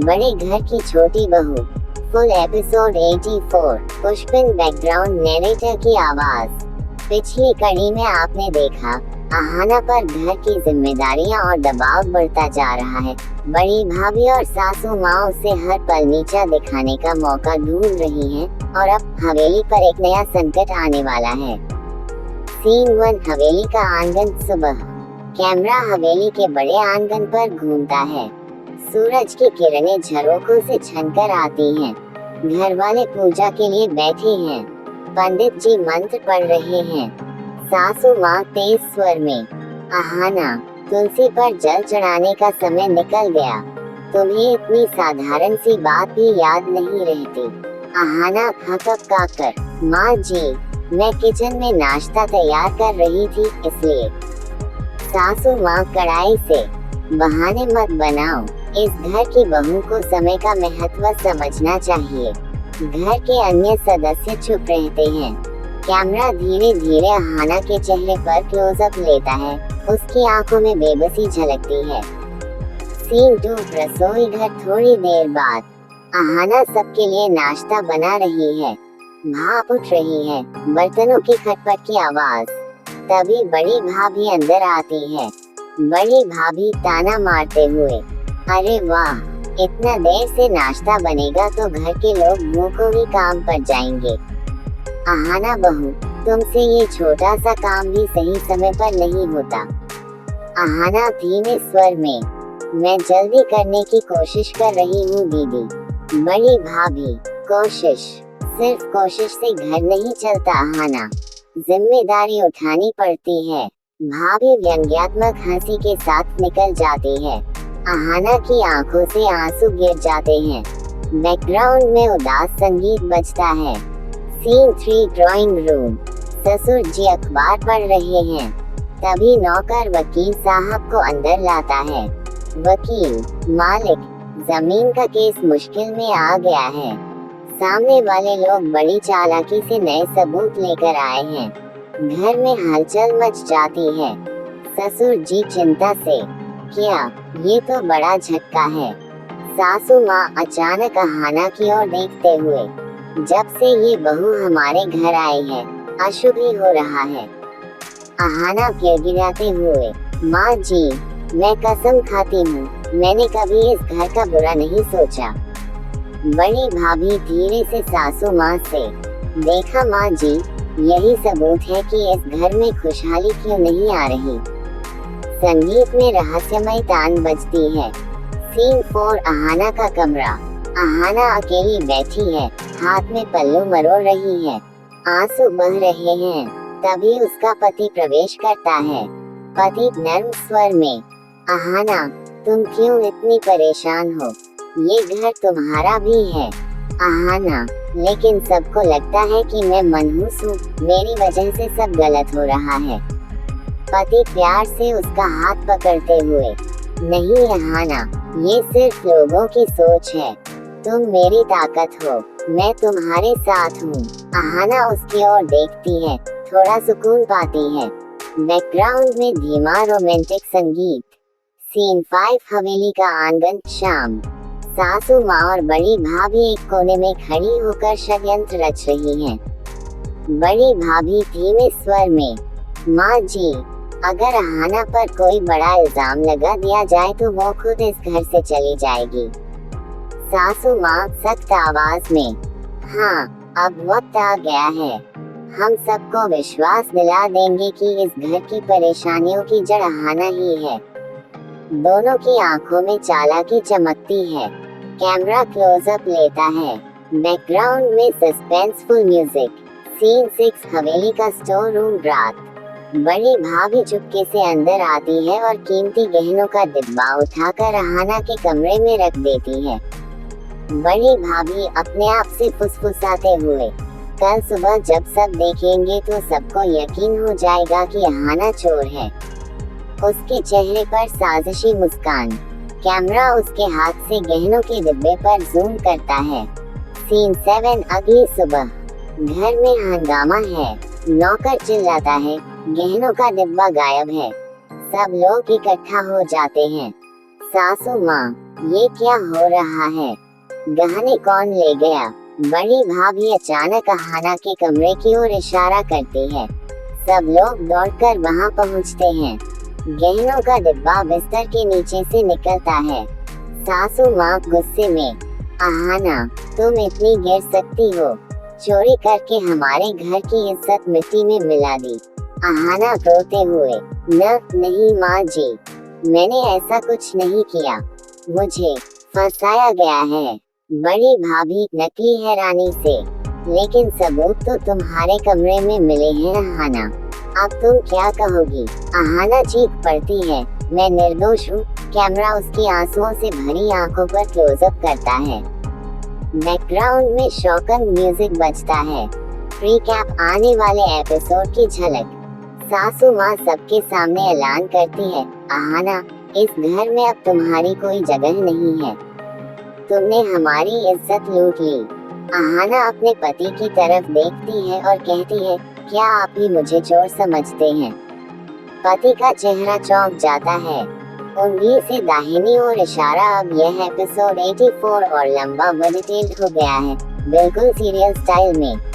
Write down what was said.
बड़े घर की छोटी बहू। Full episode 84। पुष्पिन बैकग्राउंड नैरेटर की आवाज। पिछली कड़ी में आपने देखा आहाना पर घर की जिम्मेदारियां और दबाव बढ़ता जा रहा है। बड़ी भाभी और सासू माँ उसे हर पल नीचा दिखाने का मौका ढूंढ रही हैं और अब हवेली पर एक नया संकट आने वाला है। सीन 1। हवेली का आंगन। सुबह कैमरा हवेली के बड़े आंगन पर घूमता है। सूरज की किरणें झरोखों से छनकर आती हैं। घर वाले पूजा के लिए बैठे हैं। पंडित जी मंत्र पढ़ रहे हैं। सासू माँ तेज स्वर में, आहाना, तुलसी पर जल चढ़ाने का समय निकल गया। तुम्हें इतनी साधारण सी बात भी याद नहीं रहती। आहाना हककाकर, माँ जी, मैं किचन में नाश्ता तैयार कर रही थी इसलिए। सासू माँ कड़ाई से, बहाने मत बनाओ, इस घर की बहू को समय का महत्व समझना चाहिए। घर के अन्य सदस्य चुप रहते हैं। कैमरा धीरे धीरे आहाना के चेहरे पर क्लोजअप लेता है। उसकी आंखों में बेबसी झलकती है। सीन 2। रसोई घर। थोड़ी देर बाद आहाना सबके लिए नाश्ता बना रही है। भाप उठ रही है, बर्तनों की खटपट की आवाज। तभी बड़ी भाभी अंदर आती है। बड़ी भाभी ताना मारते हुए, अरे वाह, इतना देर से नाश्ता बनेगा तो घर के लोग भूखों ही काम पर जाएंगे। आहाना बहू, तुमसे ये छोटा सा काम भी सही समय पर नहीं होता। आहाना धीमे स्वर में, मैं जल्दी करने की कोशिश कर रही हूँ दीदी। बड़ी भाभी, कोशिश, सिर्फ कोशिश से घर नहीं चलता आहाना, जिम्मेदारी उठानी पड़ती है। भाभी व्यंग्यात्मक हंसी के साथ निकल जाती है। आहाना की आंखों से आंसू गिर जाते हैं। बैकग्राउंड में उदास संगीत बजता है। सीन 3। Drawing room. ससुर जी अखबार पढ़ रहे हैं। तभी नौकर वकील साहब को अंदर लाता है। वकील, मालिक, जमीन का केस मुश्किल में आ गया है। सामने वाले लोग बड़ी चालाकी से नए सबूत लेकर आए हैं। घर में हलचल मच जाती है। ससुर जी चिंता से, क्या, ये तो बड़ा झटका है। सासू माँ अचानक आहाना की ओर देखते हुए, जब से ये बहू हमारे घर आई है अशुभ ही हो रहा है। आहाना गिड़गिड़ाते हुए, माँ जी, मैं कसम खाती हूँ, मैंने कभी इस घर का बुरा नहीं सोचा। बड़ी भाभी धीरे से सासू माँ से, देखा माँ जी, यही सबूत है कि इस घर में खुशहाली क्यों नहीं आ रही। संगीत में रहस्यमय तान बजती है। सीन 4। आहाना का कमरा। आहाना अकेली बैठी है, हाथ में पल्लू मरोड़ रही है। आंसू बह रहे हैं। तभी उसका पति प्रवेश करता है। पति नर्म स्वर में, आहाना, तुम क्यों इतनी परेशान हो? ये घर तुम्हारा भी है। आहाना, लेकिन सबको लगता है कि मैं मनहूस हूँ, मेरी वजह से सब गलत हो रहा है। पति प्यार से उसका हाथ पकड़ते हुए, नहीं आहाना, ये सिर्फ लोगों की सोच है। तुम मेरी ताकत हो, मैं तुम्हारे साथ हूँ। आहाना उसकी ओर देखती है, थोड़ा सुकून पाती है। बैकग्राउंड में धीमा रोमांटिक संगीत। सीन 5। हवेली का आंगन। शाम। सासू माँ और बड़ी भाभी एक कोने में खड़ी होकर षड्यंत्र रच रही हैं। बड़ी भाभी धीमे स्वर में, माँ जी, अगर आहाना पर कोई बड़ा इल्जाम लगा दिया जाए तो वो खुद इस घर से चली जाएगी। सासू माँ सख्त आवाज में, हाँ, अब वक्त आ गया है। हम सबको विश्वास दिला देंगे कि इस घर की परेशानियों की जड़ आहाना ही है। दोनों की आंखों में चालाकी चमकती है। कैमरा क्लोजअप लेता है। बैकग्राउंड में सस्पेंसफुल म्यूजिक। सीन 6। हवेली का स्टोर रूम। रात। बड़ी भाभी चुपके से अंदर आती है और कीमती गहनों का डिब्बा उठाकर आहाना के कमरे में रख देती है। बड़ी भाभी अपने आप से फुसफुसाते हुए, कल सुबह जब सब देखेंगे तो सबको यकीन हो जाएगा कि आहाना चोर है। उसके चेहरे पर साजिशी मुस्कान। कैमरा उसके हाथ से गहनों के डिब्बे पर जूम करता है। सीन 7। अगली सुबह। घर में हंगामा है। नौकर चिल्लाता है, गहनों का डिब्बा गायब है। सब लोग इकट्ठा हो जाते हैं। सासू माँ, ये क्या हो रहा है? गहने कौन ले गया? बड़ी भाभी अचानक अहाना के कमरे की ओर इशारा करती है। सब लोग दौड़कर वहां पहुंचते हैं। गहनों का डिब्बा बिस्तर के नीचे से निकलता है। सासू माँ गुस्से में, अहाना, तुम इतनी गिर सकती हो? चोरी करके हमारे घर की इज्जत मिट्टी में मिला दी। अहाना रोते हुए, नहीं माँ जी, मैंने ऐसा कुछ नहीं किया, मुझे फंसाया गया है। बड़ी भाभी नकली हैरानी से, लेकिन सबूत तो तुम्हारे कमरे में मिले हैं अहाना, अब तुम क्या कहोगी? अहाना चीख पड़ती है, मैं निर्दोष हूँ। कैमरा उसकी आंसुओं से भरी आंखों पर क्लोजअप करता है। बैकग्राउंड में शॉकिंग म्यूजिक बजता है। रिकैप, आने वाले एपिसोड की झलक। सासू माँ सबके सामने ऐलान करती है, अहाना, इस घर में अब तुम्हारी कोई जगह नहीं है। तुमने हमारी इज्जत लूट ली। अहाना अपने पति की तरफ देखती है और कहती है, क्या आप ही मुझे चोर समझते हैं? पति का चेहरा चौंक जाता है। उंगली से दाहिनी ओर इशारा। अब यह एपिसोड 84 और लंबा व डिटेल्ड हो गया है, बिल्कुल सीरियल स्टाइल में।